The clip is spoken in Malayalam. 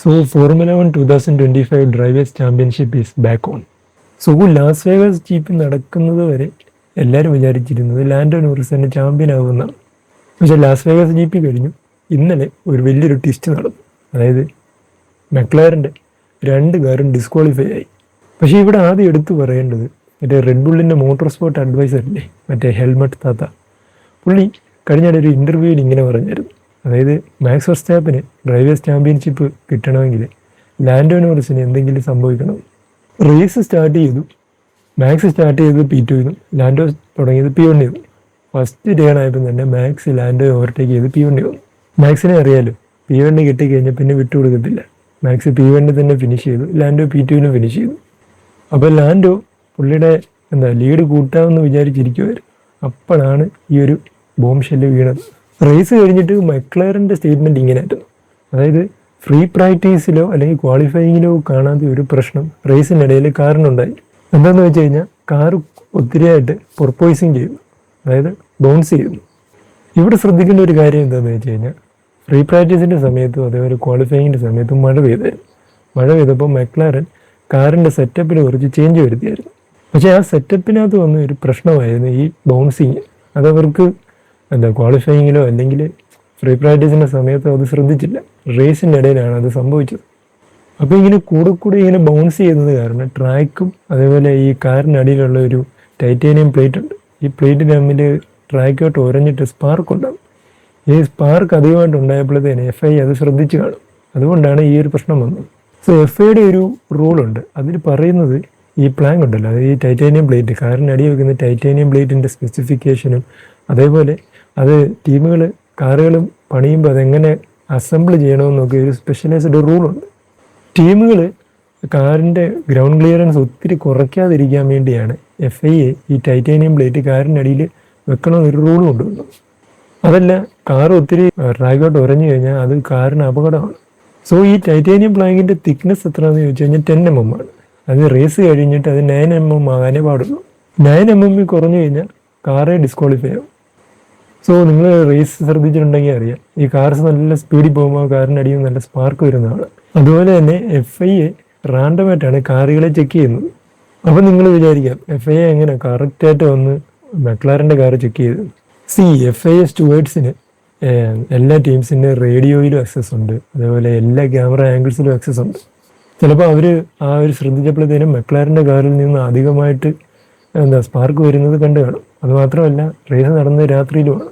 So, Formula 1 2025 Drivers Championship is back on. So Las Vegas jeep നടക്കുന്നത് വരെ എല്ലാവരും വിചാരിച്ചിരുന്നത് ലാൻഡോ നോറിസ് തന്നെ ചാമ്പ്യൻ ആകുമെന്നാണ്. പക്ഷേ ലാസ് വേഗസ് ജീപ്പ് കഴിഞ്ഞു. ഇന്നലെ ഒരു വലിയൊരു ട്വിസ്റ്റ് നടന്നു. അതായത് മെക്ലാരൻ്റെ 2 കാറും ഡിസ്ക്വാളിഫൈ ആയി. പക്ഷേ ഇവിടെ ആദ്യം എടുത്തു പറയേണ്ടത് മറ്റേ റെഡ് ബുള്ളിൻ്റെ മോട്ടോർ സ്പോർട്ട് അഡ്വൈസറില്ലേ, മറ്റേ ഹെൽമറ്റ് താത്ത, പുള്ളി കഴിഞ്ഞ ഒരു ഇൻ്റർവ്യൂവിൽ ഇങ്ങനെ പറഞ്ഞായിരുന്നു. അതായത് മാക്സ് വെർസ്റ്റാപ്പിന് ഡ്രൈവേഴ്സ് ചാമ്പ്യൻഷിപ്പ് കിട്ടണമെങ്കിൽ ലാൻഡോ നോറിസിന് എന്തെങ്കിലും സംഭവിക്കണം. റേസ് സ്റ്റാർട്ട് ചെയ്തു, മാക്സ് സ്റ്റാർട്ട് ചെയ്തത് P2 ന്നും ലാൻഡോ തുടങ്ങിയത് P1 ന്നും. ഫസ്റ്റ് ടേൺ ആയപ്പോൾ തന്നെ മാക്സ് ലാൻഡോ ഓവർടേക്ക് ചെയ്ത് P1 വന്നു. മാക്സിനെ അറിയാലോ, P1 കിട്ടിക്കഴിഞ്ഞാൽ പിന്നെ വിട്ടുകൊടുക്കത്തില്ല. മാക്സ് P1 തന്നെ ഫിനിഷ് ചെയ്തു, ലാൻഡോ P2 ഫിനിഷ് ചെയ്തു. അപ്പോൾ ലാൻഡോ പുള്ളിയുടെ ലീഡ് കൂട്ടാമെന്ന് വിചാരിച്ചിരിക്കുമായിരുന്നു. അപ്പോഴാണ് ഈ ഒരു ബോംബ് ഷെല്ല് വീണത്. റേസ് കഴിഞ്ഞിട്ട് മെക്ലാരൻ്റെ സ്റ്റേറ്റ്മെൻറ്റ് ഇങ്ങനെ ആയിരുന്നു. അതായത് ഫ്രീ പ്രാക്ടീസിലോ അല്ലെങ്കിൽ ക്വാളിഫയിങ്ങിലോ കാണാത്ത ഒരു പ്രശ്നം റേസിനിടയിൽ കാറിനുണ്ടായി. എന്താണെന്ന് വെച്ച് കഴിഞ്ഞാൽ കാർ ഒത്തിരിയായിട്ട് പൊർപ്പോയ്സിങ് ചെയ്തു, അതായത് ബൗൺസ് ചെയ്യുന്നു. ഇവിടെ ശ്രദ്ധിക്കേണ്ട ഒരു കാര്യം എന്താണെന്ന് വെച്ച് കഴിഞ്ഞാൽ ഫ്രീ പ്രാക്ടീസിൻ്റെ സമയത്തും അതേപോലെ ക്വാളിഫയിങ്ങിൻ്റെ സമയത്തും മഴ പെയ്തായിരുന്നു. മഴ പെയ്തപ്പോൾ മെക്ലാരൻ കാറിൻ്റെ സെറ്റപ്പിൽ കുറച്ച് ചേഞ്ച് വരുത്തിയായിരുന്നു. പക്ഷേ ആ സെറ്റപ്പിനകത്ത് വന്ന ഒരു പ്രശ്നമായിരുന്നു ഈ ബൗൺസിങ്. അതവർക്ക് ക്വാളിഫയിങ്ങിലോ അല്ലെങ്കിൽ ഫ്രീ പ്രാക്ടീസിൻ്റെ സമയത്തോ അത് ശ്രദ്ധിച്ചില്ല. റേസിൻ്റെ ഇടയിലാണ് അത് സംഭവിച്ചത്. അപ്പോൾ ഇങ്ങനെ കൂടെ ഇങ്ങനെ ബൗൺസ് ചെയ്യുന്നത് കാരണം ട്രാക്കും അതേപോലെ ഈ കാറിനടിയിലുള്ള ഒരു ടൈറ്റേനിയം പ്ലേറ്റ് ഉണ്ട്. ഈ പ്ലേറ്റ് തമ്മിൽ ട്രാക്കോട്ട് ഉരഞ്ഞിട്ട് സ്പാർക്ക് ഉണ്ടാകും. ഈ സ്പാർക്ക് അധികമായിട്ട് ഉണ്ടായപ്പോഴത്തേന് FI അത് ശ്രദ്ധിച്ച് കാണും. അതുകൊണ്ടാണ് ഈ ഒരു പ്രശ്നം വന്നത്. സോ FIയുടെ ഒരു റൂളുണ്ട്. അതിൽ പറയുന്നത് ഈ പ്ലാങ് ഉണ്ടല്ലോ, അത് ഈ ടൈറ്റേനിയം പ്ലേറ്റ്, കാറിനടി വെക്കുന്ന ടൈറ്റേനിയം പ്ലേറ്റിൻ്റെ സ്പെസിഫിക്കേഷനും അതേപോലെ അത് ടീമുകൾ കാറുകളും പണിയുമ്പോൾ അതെങ്ങനെ അസംബിൾ ചെയ്യണമെന്നൊക്കെ ഒരു സ്പെഷ്യലൈസ്ഡ് റൂളുണ്ട്. ടീമുകൾ കാറിൻ്റെ ഗ്രൗണ്ട് ക്ലിയറൻസ് ഒത്തിരി കുറയ്ക്കാതിരിക്കാൻ വേണ്ടിയാണ് FIA ഈ ടൈറ്റേനിയം പ്ലേറ്റ് കാറിനടിയിൽ വെക്കണമെന്നൊരു റൂൾ കൊണ്ടുവന്നു. അതല്ല, കാർ ഒത്തിരി ട്രാക്കോട്ട് ഉരഞ്ഞു കഴിഞ്ഞാൽ അത് കാറിന് അപകടമാണ്. സോ ഈ ടൈറ്റേനിയം പ്ലാങ്കിൻ്റെ തിക്നെസ് എത്രയാണെന്ന് ചോദിച്ചു കഴിഞ്ഞാൽ 10 mm ആണ്. അത് റേസ് കഴിഞ്ഞിട്ട് അത് 9 mm ആകാനേ പാടുള്ളൂ. 9 mm കുറഞ്ഞു കഴിഞ്ഞാൽ കാറേ ഡിസ്ക്വാളിഫൈ ആവും. സോ നിങ്ങൾ റേസ് ശ്രദ്ധിച്ചിട്ടുണ്ടെങ്കിൽ അറിയാം, ഈ കാർസ് നല്ല സ്പീഡിൽ പോകുമ്പോൾ കാറിനടിയിൽ നല്ല സ്പാർക്ക് വരുന്നതാണ്. അതുപോലെ തന്നെ FIA റാൻഡമായിട്ടാണ് കാറുകളെ ചെക്ക് ചെയ്യുന്നത്. അപ്പോൾ നിങ്ങൾ വിചാരിക്കാം FIA എങ്ങനെ കറക്റ്റായിട്ട് വന്ന് മെക്ലാരൻ്റെ കാർ ചെക്ക് ചെയ്തത്. FIA സ്റ്റുവേർഡ്സിന് എല്ലാ ടീംസിൻ്റെ റേഡിയോയിലും ആക്സസ് ഉണ്ട്, അതേപോലെ എല്ലാ ക്യാമറ ആംഗിൾസിലും ആക്സസ് ഉണ്ട്. ചിലപ്പോൾ അവർ ആ ഒരു ശ്രദ്ധിച്ചപ്പോഴത്തേനും മെക്ലാരൻ്റെ കാറിൽ നിന്ന് അധികമായിട്ട് സ്പാർക്ക് വരുന്നത് കണ്ടു കാണും. അതുമാത്രമല്ല, റേസ് നടന്നത് രാത്രിയിലുമാണ്.